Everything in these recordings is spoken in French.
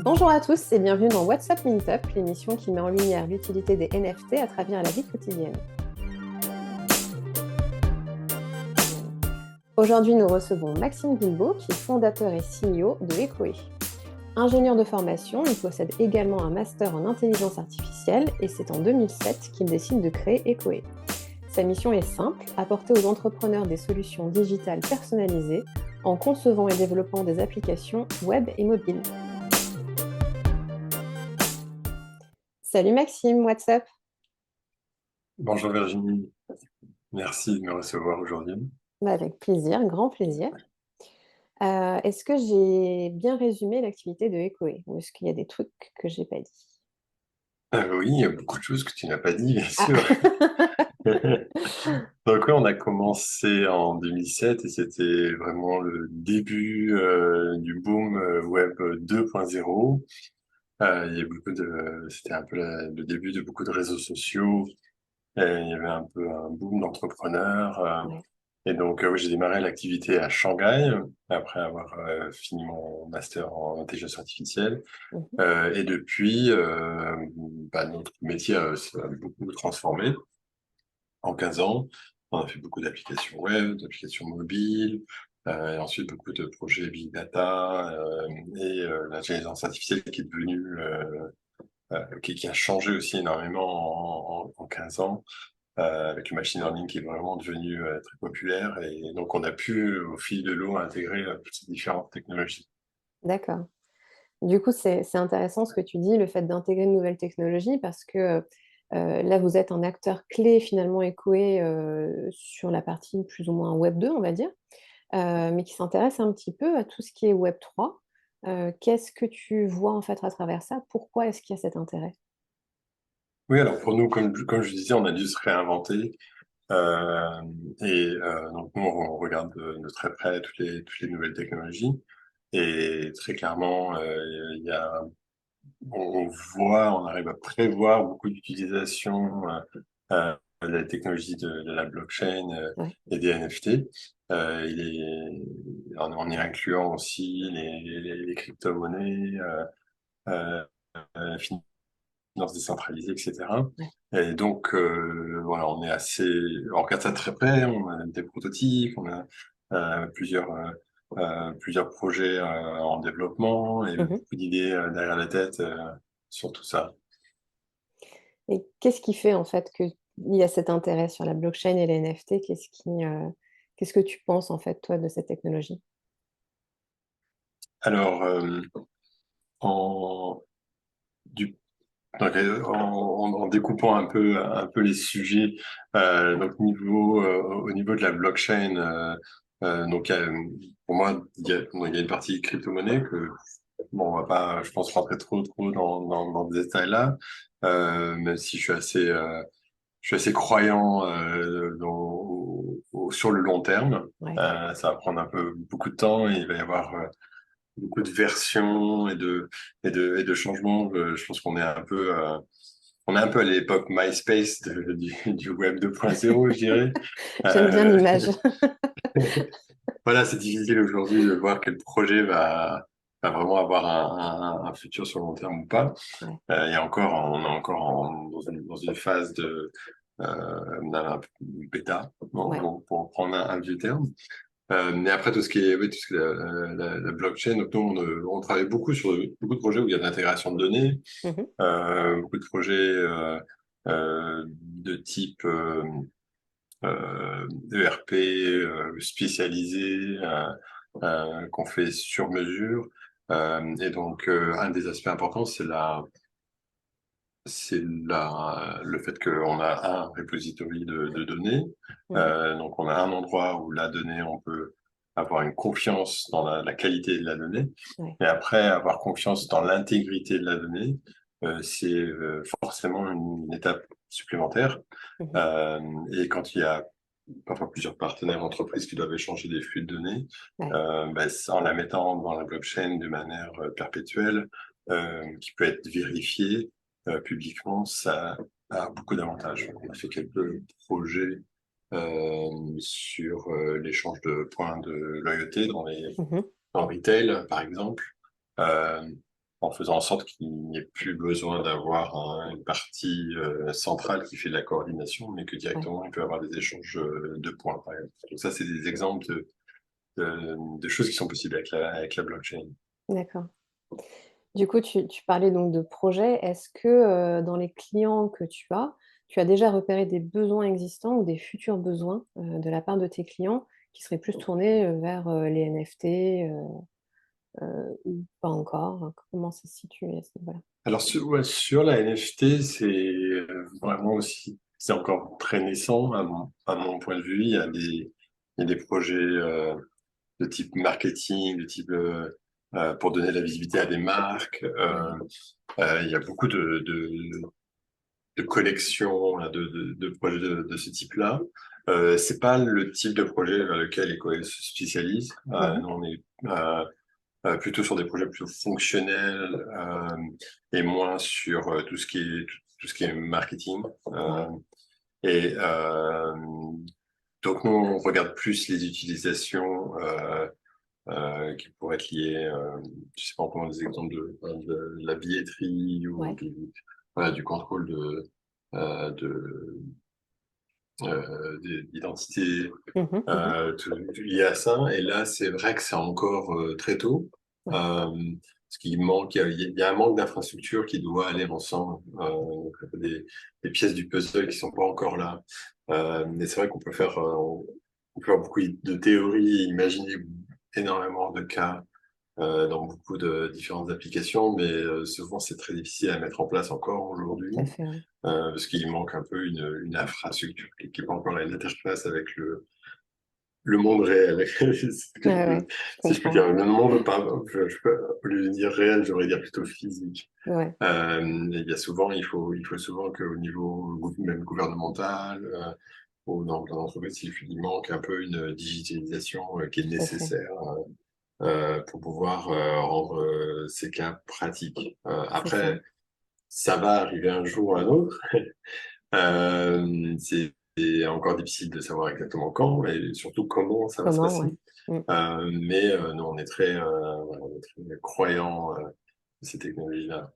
Bonjour à tous et bienvenue dans WhatsApp Meetup, l'émission qui met en lumière l'utilité des NFT à travers la vie quotidienne. Aujourd'hui, nous recevons Maxime Guilbault, qui est fondateur et CEO de Ecoe. Ingénieur de formation, il possède également un master en intelligence artificielle et c'est en 2007 qu'il décide de créer Ecoe. Sa mission est simple, apporter aux entrepreneurs des solutions digitales personnalisées en concevant et développant des applications web et mobiles. Salut Maxime, what's up? Bonjour Virginie, merci de me recevoir aujourd'hui. Avec plaisir, grand plaisir. Est-ce que j'ai bien résumé l'activité de Ecoe ou est-ce qu'il y a des trucs que j'ai pas dit? Oui, il y a beaucoup de choses que tu n'as pas dit, bien Ah. sûr. Donc oui, on a commencé en 2007 et c'était vraiment le début du boom web 2.0. Il y a c'était un peu le début de beaucoup de réseaux sociaux. Il y avait un peu un boom d'entrepreneurs. Ouais. Et donc, oui, j'ai démarré l'activité à Shanghai après avoir fini mon master en intelligence artificielle. Mhm. Et depuis, notre métier s'est beaucoup transformé en 15 ans. On a fait beaucoup d'applications web, d'applications mobiles, et ensuite beaucoup de projets big data et l'intelligence artificielle qui est devenue, qui a changé aussi énormément en 15 ans, avec le machine learning qui est vraiment devenu très populaire. Et donc, on a pu, au fil de l'eau, intégrer toutes ces différentes technologies. D'accord. Du coup, c'est intéressant ce que tu dis, le fait d'intégrer de nouvelles technologies, parce que là, vous êtes un acteur clé finalement Ecoe sur la partie plus ou moins Web 2, on va dire, mais qui s'intéresse un petit peu à tout ce qui est Web 3. Qu'est-ce que tu vois en fait à travers ça? Pourquoi est-ce qu'il y a cet intérêt? Oui, alors pour nous, comme je disais, on a dû se réinventer. Euh, donc nous, on regarde de très près toutes les nouvelles technologies. Et très clairement, il y a, on voit, on arrive à prévoir beaucoup d'utilisations de la technologie de la blockchain Ouais. et des NFT. En y incluant aussi les crypto-monnaies, euh, euh, finances décentralisées, etc. Ouais. Et donc, voilà, on regarde ça très près, on a des prototypes, on a plusieurs projets en développement et Mhm. beaucoup d'idées derrière la tête sur tout ça. Et qu'est-ce qui fait en fait qu'il y a cet intérêt sur la blockchain et les NFT? Qu'est-ce que tu penses en fait toi de cette technologie? Alors, en, du, donc, en découpant un peu les sujets, au niveau de la blockchain, pour moi, il y a une partie crypto-monnaie que bon, on va pas, je pense, rentrer trop dans des détails là, même si je suis assez croyant sur le long terme. Ouais. Ça va prendre beaucoup de temps et il va y avoir beaucoup de versions et de changements. Je pense qu'on est un peu à l'époque MySpace du web 2.0, je dirais. J'aime bien Euh, l'image. voilà, c'est difficile aujourd'hui de voir quel projet va vraiment avoir un futur sur le long terme ou pas. Ouais. On est encore dans une phase d'un bêta, Ouais. pour prendre un vieux terme. Mais après, tout ce qui est la blockchain, donc nous, on travaille beaucoup sur beaucoup de projets où il y a de l'intégration de données, Mhm. beaucoup de projets de type ERP spécialisé, qu'on fait sur mesure. Et donc, un des aspects importants, le fait qu'on a un repository de données. Mhm. Donc, on a un endroit où la donnée, on peut avoir une confiance dans la qualité de la donnée. Ouais. Et après, avoir confiance dans l'intégrité de la donnée, c'est forcément une étape supplémentaire. Mhm. Euh, et quand il y a parfois plusieurs partenaires entreprises qui doivent échanger des flux de données, Ouais. en la mettant dans la blockchain de manière perpétuelle, qui peut être vérifiée publiquement, ça a beaucoup d'avantages. On a fait quelques projets sur l'échange de points de loyauté Mhm. dans le retail, par exemple. Euh, en faisant en sorte qu'il n'y ait plus besoin d'avoir une partie centrale qui fait de la coordination, mais que Ouais, directement, il peut y avoir des échanges de points, par exemple. Donc ça, c'est des exemples de choses qui sont possibles avec la blockchain. d'accord. Du coup, tu parlais donc de projets. Est-ce que dans les clients que tu as déjà repéré des besoins existants ou des futurs besoins de la part de tes clients qui seraient plus tournés vers les NFT ou pas encore? Comment ça se situe à ce niveau-là? Alors ouais, sur la NFT, c'est vraiment aussi, c'est encore très naissant à mon point de vue. Il y a des projets de type marketing, de type pour donner de la visibilité à des marques. Ouais, Il y a beaucoup de collections, de projets de ce type-là. C'est pas le type de projet vers lequel Ecoel se spécialise. mhm, Nous, on est plutôt sur des projets plutôt fonctionnels et moins sur tout ce qui est marketing. ouais, Et donc, nous, on regarde plus les utilisations qui pourraient être liées, je sais pas, on prend des exemples de la billetterie ou ouais, voilà, du contrôle de d'identité, mhm, mhm, tout lié à ça. Et là, c'est vrai que c'est encore très tôt. ouais, Ce qui manque, il y a un manque d'infrastructure qui doit aller ensemble. Donc, des pièces du puzzle qui sont pas encore là. Mais c'est vrai on peut faire beaucoup de théories, imaginer énormément de cas dans beaucoup de différentes applications, mais souvent c'est très difficile à mettre en place encore tout à aujourd'hui fait, ouais. parce qu'il manque un peu une infrastructure qui n'est pas encore là, une interface avec le monde réel. Ouais, ouais, je Si je peux comprends. dire, le monde, pas, au lieu de dire réel, j'aurais dire plutôt physique. Ouais, Il y a souvent, il faut souvent qu'au niveau même gouvernemental ou dans l'entreprise, il manque un peu une digitalisation qui est tout à fait. nécessaire pour pouvoir rendre ces cas pratiques. C'est ça. Après, ça va arriver un jour ou un autre. C'est encore difficile de savoir exactement quand et surtout comment ça va se Comment, passer. ouais. Mm. Mais nous, voilà, on est très croyants de ces technologies-là.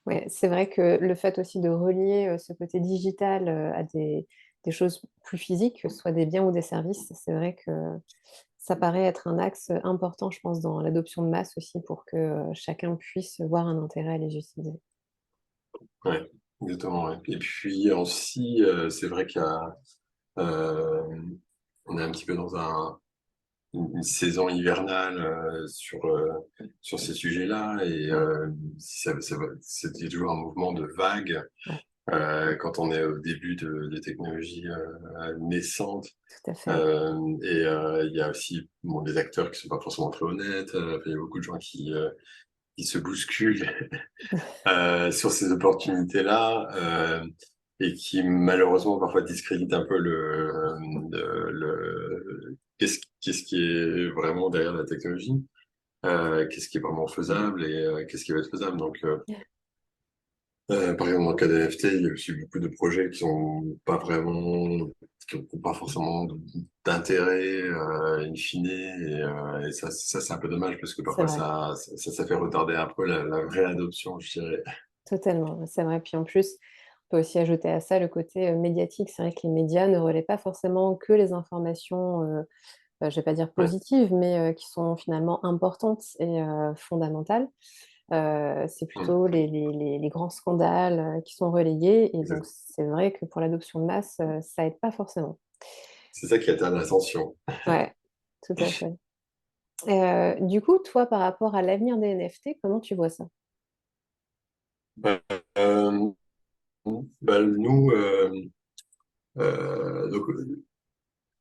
Ouais, c'est vrai que le fait aussi de relier, ce côté digital, à des choses plus physiques, que ce soit des biens ou des services, c'est vrai que ça paraît être un axe important, je pense, dans l'adoption de masse aussi pour que, chacun puisse voir un intérêt à les utiliser. Ouais, exactement. Ouais. Et puis aussi, c'est vrai euh, on est un petit peu dans une saison hivernale sur ces sujets-là et Ouais, c'était toujours un mouvement de vague ouais, quand on est au début de technologies naissantes. tout à fait. Il y a aussi bon, des acteurs qui sont pas forcément très honnêtes. Il y a beaucoup de gens qui se bousculent sur ces opportunités-là et qui malheureusement parfois discréditent un peu qu'est-ce qui est vraiment derrière la technologie, qu'est-ce qui est vraiment faisable et qu'est-ce qui va être faisable. Donc, par exemple, dans le cas des NFT, il y a aussi beaucoup de projets qui ont pas forcément d'intérêt in fine, et ça c'est un peu dommage parce que C'est parfois vrai, ça fait retarder un peu la vraie adoption, je dirais. totalement, c'est vrai. Puis en plus, on peut aussi ajouter à ça le côté, médiatique. C'est vrai que les médias ne relaient pas forcément que les informations, je vais pas dire Ouais, positives, mais qui sont finalement importantes et fondamentales. C'est mm, plutôt les grands scandales, qui sont relayés et donc exact. c'est vrai que pour l'adoption de masse, ça aide pas forcément. C'est ça qui attire l'attention. Ouais, tout à fait. Du coup, toi, par rapport à l'avenir des NFT, comment tu vois ça? Euh, euh, bah, donc,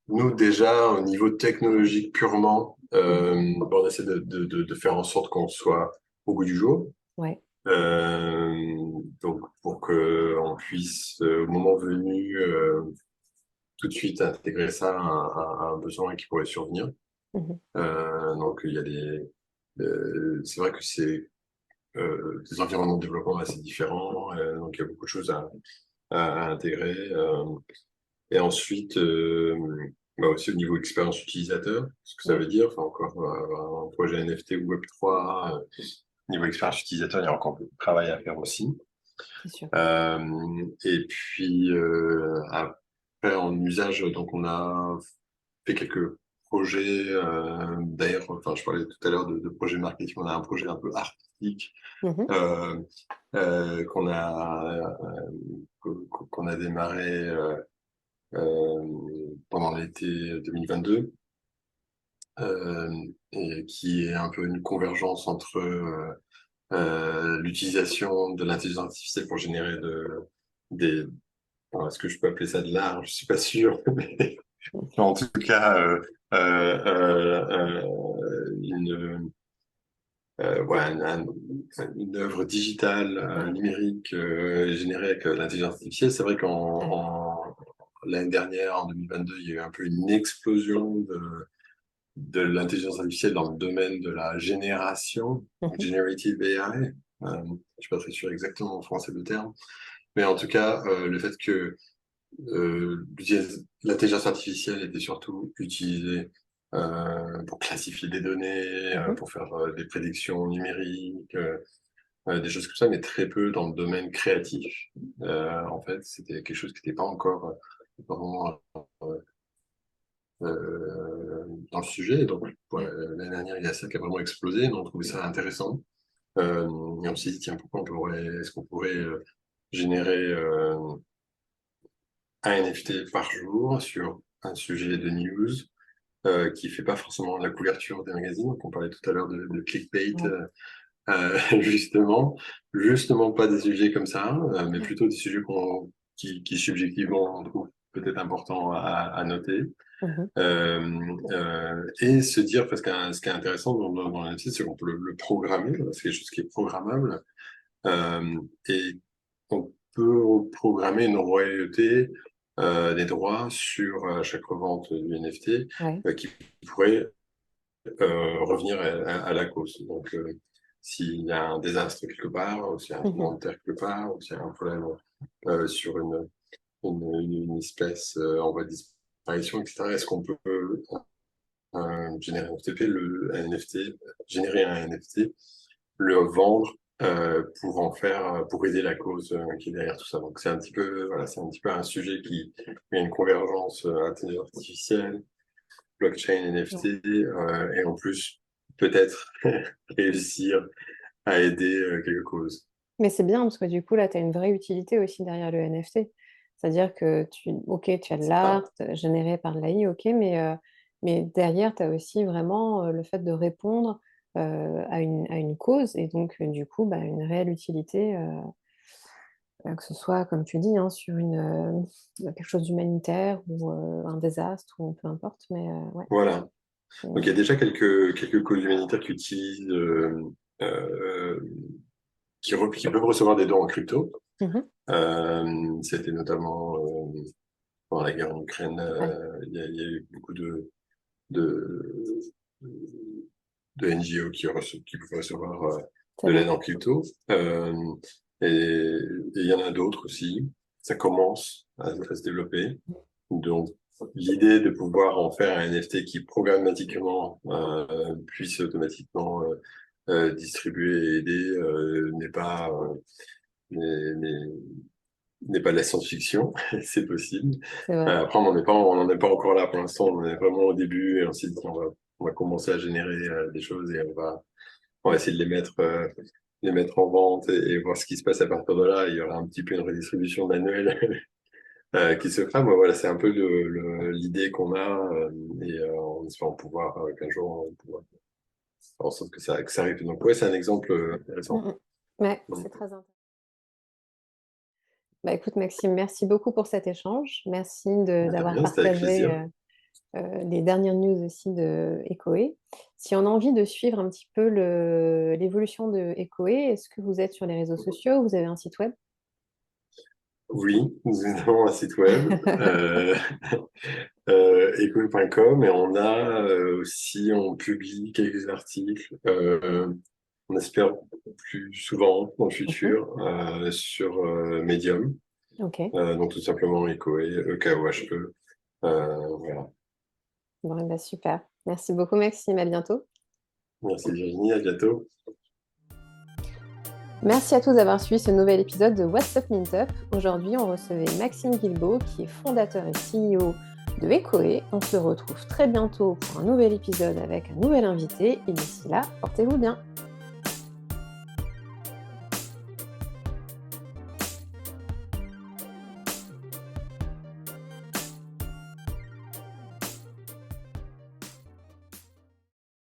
nous déjà au niveau technologique purement, Mmh. bon, on essaie de faire en sorte qu'on soit au goût du jour. Ouais. Euh, donc pour que on puisse au moment venu tout de suite intégrer ça à un besoin qui pourrait survenir. Mmh. Donc il y a c'est vrai que c'est des environnements de développement assez différents, donc il y a beaucoup de choses à intégrer. Et ensuite, bah aussi au niveau expérience utilisateur, ce que ça Ouais. veut dire, enfin encore un projet NFT ou Web3, niveau expérience utilisateur, il y a encore beaucoup de travail à faire aussi. C'est sûr. Et puis après, en usage, donc on a fait quelques projets. D'ailleurs, enfin, je parlais tout à l'heure de projets marketing. On a un projet un peu artistique Mhm. euh, qu'on qu'on a démarré pendant l'été 2022, et qui est un peu une convergence entre l'utilisation de l'intelligence artificielle pour générer des, alors, est-ce que je peux appeler ça de l'art? Je suis pas sûr, mais en tout cas, voilà, une œuvre digitale, Ouais. numérique, générée avec l'intelligence artificielle. C'est vrai Ouais. l'année dernière, en 2022, il y a eu un peu une explosion de l'intelligence artificielle dans le domaine de la génération, Mhm. generative AI. Je suis pas très sûr exactement en français le terme, mais en tout cas, le fait que l'intelligence artificielle était surtout utilisée pour classifier des données, Mhm. pour faire des prédictions numériques, des choses comme ça, mais très peu dans le domaine créatif. En fait, c'était quelque chose qui n'était pas encore vraiment dans le sujet. Donc, Ouais. l'année dernière, il y a ça qui a vraiment explosé. Donc, on trouvait ça intéressant. Et on s'est dit, tiens, est-ce qu'on pourrait générer un NFT par jour sur un sujet de news qui fait pas forcément la couverture des magazines. Donc, on parlait tout à l'heure de clickbait, Ouais. justement pas des sujets comme ça, mais plutôt des sujets qui subjectivement on trouve peut-être important à noter. Mhm. Et se dire, parce que ce qui est intéressant dans l'NFT, c'est qu'on peut le programmer, c'est quelque chose qui est programmable, et on peut programmer une royauté des droits sur chaque revente du NFT Ouais. qui pourrait revenir à la cause. Donc, s'il y a un désastre quelque part, ou s'il y a un tremblement Mhm. de terre quelque part, ou s'il y a un problème sur une espèce en voie de disparition, etc., est-ce qu'on peut générer un FTP, un NFT, générer un NFT, le vendre pour en faire, pour aider la cause qui est derrière tout ça. Donc c'est un petit peu, voilà, c'est un petit peu un sujet qui a une convergence intelligence artificielle, blockchain, Ouais. NFT, et en plus peut-être réussir à aider quelque cause. Mais c'est bien parce que du coup, là, tu as une vraie utilité aussi derrière le NFT. C'est-à-dire que ok, tu as de C'est ça. l'art généré par de l'AI, ok, mais derrière, tu as aussi vraiment le fait de répondre à une cause et donc, du coup, bah, une réelle utilité, que ce soit, comme tu dis, hein, sur quelque chose d'humanitaire ou un désastre ou peu importe, mais ouais. Voilà. c'est- Donc il y a déjà quelques causes humanitaires qui utilisent, euh, qui peuvent recevoir des dons en crypto. Mhm. C'était notamment pendant la guerre en Ukraine, Ouais, il y a eu beaucoup de, de NGO qui pouvaient recevoir c'est de vrai. l'aide en crypto. Et il y en a d'autres aussi. Ça commence à se développer. Donc, l'idée de pouvoir en faire un NFT qui programmatiquement puisse automatiquement distribuer et aider n'est n'est- n'est pas de la science-fiction, c'est possible. C'est vrai. Après, on n'en est pas encore là pour l'instant, on est vraiment au début et on s'est dit on va commencer à générer des choses et on va essayer de les mettre en vente et voir ce qui se passe à partir de là. Il y aura un petit peu une redistribution manuelle qui se fera. Moi, voilà, c'est un peu l'idée qu'on a et en espérant pouvoir qu'un jour on pourra faire en sorte que ça arrive. Donc, ouais, c'est un exemple intéressant. Mhm. Ouais, Mm. c'est très intéressant. Bah, écoute, Maxime, merci beaucoup pour cet échange. Merci De d'avoir rien, c'était avec partagé plaisir. les dernières news aussi de Ecoe. Si on a envie de suivre un petit peu l'évolution de Ecoe, est-ce que vous êtes sur les réseaux sociaux? Vous avez un site web? Oui, nous avons un site web, eco.com, et on a aussi, on publie quelques articles, on espère plus souvent dans le Mhm. futur, sur Medium, Ok. donc tout simplement Ecoe, EKOHE. Voilà. Bon, eh ben, super. Merci beaucoup, Maxime. À bientôt. Merci Virginie, à bientôt. Merci à tous d'avoir suivi ce nouvel épisode de What's Up Mintup. Aujourd'hui, on recevait Maxime Guilbeault, qui est fondateur et CEO de Ecoe. On se retrouve très bientôt pour un nouvel épisode avec un nouvel invité. Et d'ici là, portez-vous bien.